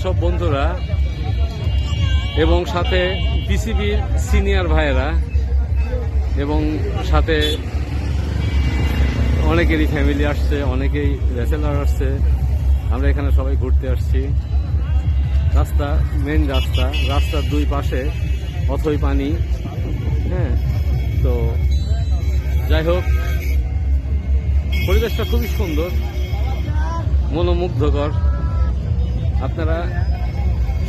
সব বন্ধুরা এবং সাথে পিসিবির সিনিয়র ভাইয়েরা এবং সাথে অনেকেরই ফ্যামিলি আসছে, অনেকেই ব্যাচেলার আসছে। আমরা এখানে সবাই ঘুরতে আসছি। রাস্তা মেন রাস্তার দুই পাশে অথই পানি। হ্যাঁ, তো যাই হোক, পরিবেশটা খুবই সুন্দর, মনোমুগ্ধকর। আপনারা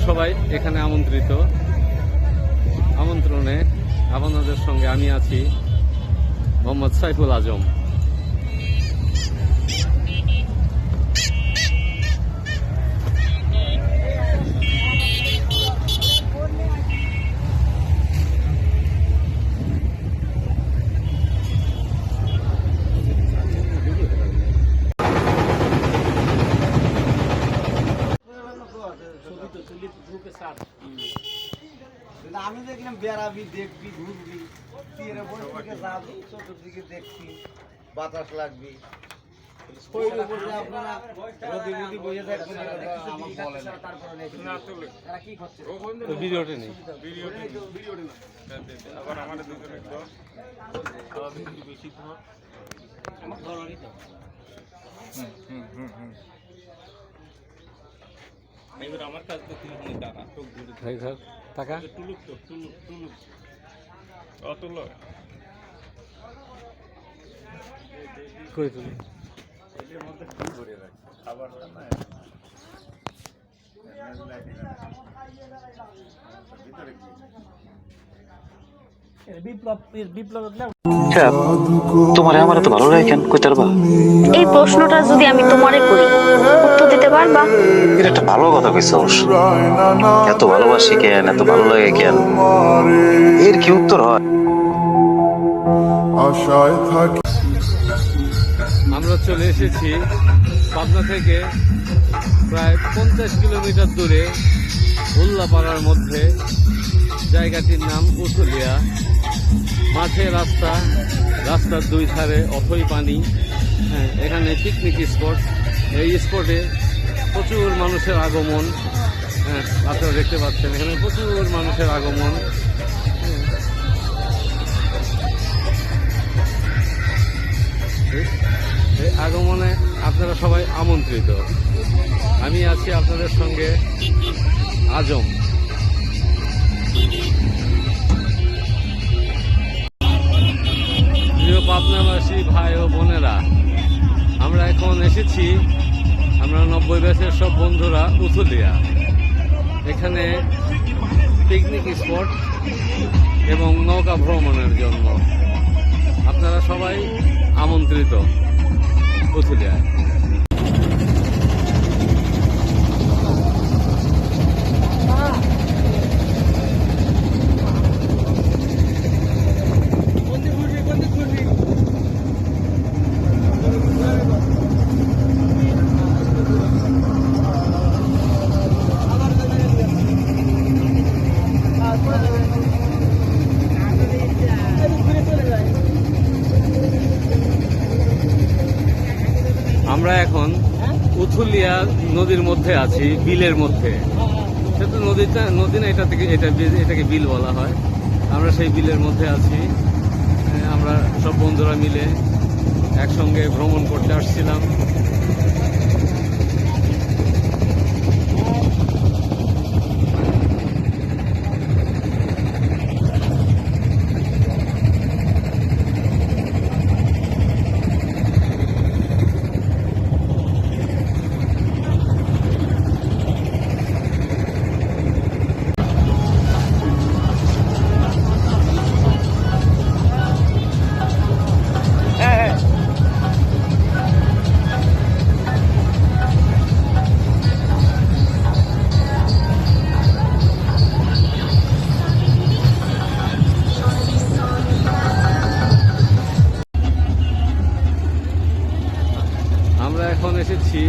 সবাই এখানে আমন্ত্রিত। আমন্ত্রণে আপনাদের সঙ্গে আমি আছি, মোহাম্মদ সাইফুল আজম। আমি দেখলাম বেড়াবি, দেখবি, ঘুরবি, তীরে বসে যাবি, চতুর্দিকে দেখবি, বাতাস লাগবি। আপনারা রবি বসে থাকবেন, ভিডিওটা নেই। আবার আমাদের দুজনে বেশি আমার ধরনই তো এবার আমার কাজ তো তুমি টাকা টুক দূরে টাকা টুলুক তো টুলুক অত লয় কই তুলি এর মধ্যে কি ভরে রাখি খাবারটা না ভিতরে কি তোমারে আমার তো ভালো লাগে কেন কইতে পারবা? এই প্রশ্নটা যদি আমি তোমারে করি, উত্তর দিতে পারবা? এটা একটা ভালো কথা কইছস। এত ভালোবাসি কেন, এত ভালো লাগে কেন, এর কি উত্তর হয়? আমরা চলে এসেছি পাবনা থেকে প্রায় 50 কিলোমিটার দূরে উল্লাপাড়ার মধ্যে। জায়গাটির নাম উথুলিয়া। মাঠে রাস্তার দুই ধারে অথই পানি। হ্যাঁ, এখানে পিকনিক স্পট। এই স্পটে প্রচুর মানুষের আগমন। হ্যাঁ, আপনারা দেখতে পাচ্ছেন এখানে প্রচুর মানুষের আগমন। এই আগমনে আপনারা সবাই আমন্ত্রিত। আমি আছি আপনাদের সঙ্গে আজম। প্রিয় পাবনাবাসী ভাই ও বোনেরা, আমরা এখন এসেছি, আমরা 90 ব্যাচের সব বন্ধুরা উথুলিয়া। এখানে পিকনিক স্পট এবং নৌকা ভ্রমণের জন্য আপনারা সবাই আমন্ত্রিত উথুলিয়া। আমরা এখন উথুলিয়া নদীর মধ্যে আছি, বিলের মধ্যে। সেটা নদী না, এটাকে বিল বলা হয়। আমরা সেই বিলের মধ্যে আছি। আমরা সব বন্ধুরা মিলে একসঙ্গে ভ্রমণ করতে আসছিলাম। এখন এসেছি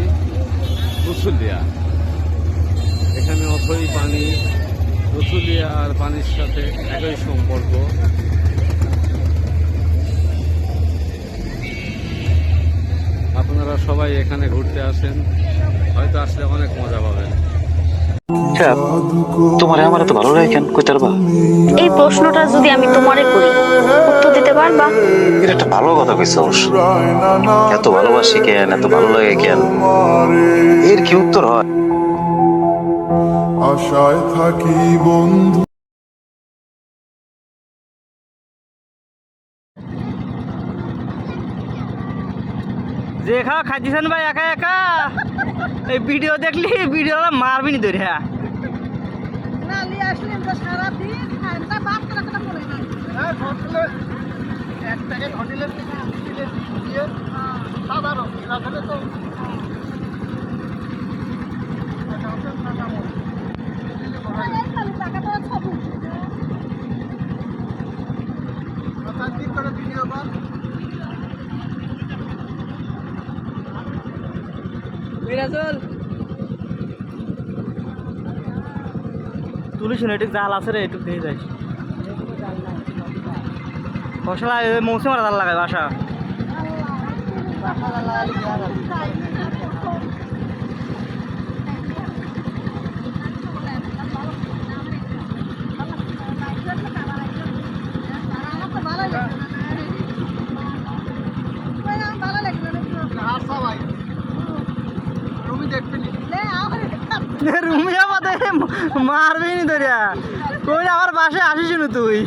উথুলিয়া। এখানে অথই পানি, উথুলিয়া আর পানির সাথে একই সম্পর্ক। আপনারা সবাই এখানে ঘুরতে আসেন, হয়তো আসলে অনেক মজা পাবেন। হ্যাঁ, তোমারে আমার এত ভালো লাগে কেন কইতে পারবা? এই প্রশ্নটা যদি আমি তোমারে করি উত্তর দিতে পারবা? এটা একটা ভালো কথা কইছো অবশ্য। এত ভালোবাসি কেন, এত ভালো লাগে কেন, এর কি উত্তর হয়? আশায় থাকি বন্ধু। যে খাওয়া খাইতেছেন ভাই একা একা, এই ভিডিও দেখলি ভিডিও মারবি নি ধরে। হ্যাঁ তুলিস না, একটু জাল আছে রে, একটু নিয়ে যাইস। মশলা মৌসুম আর জাল লাগাই বাসা। রুমিয়া বাদে মারবি নি ধরিয়া, কই আমার বাসায় আসিস না তুই।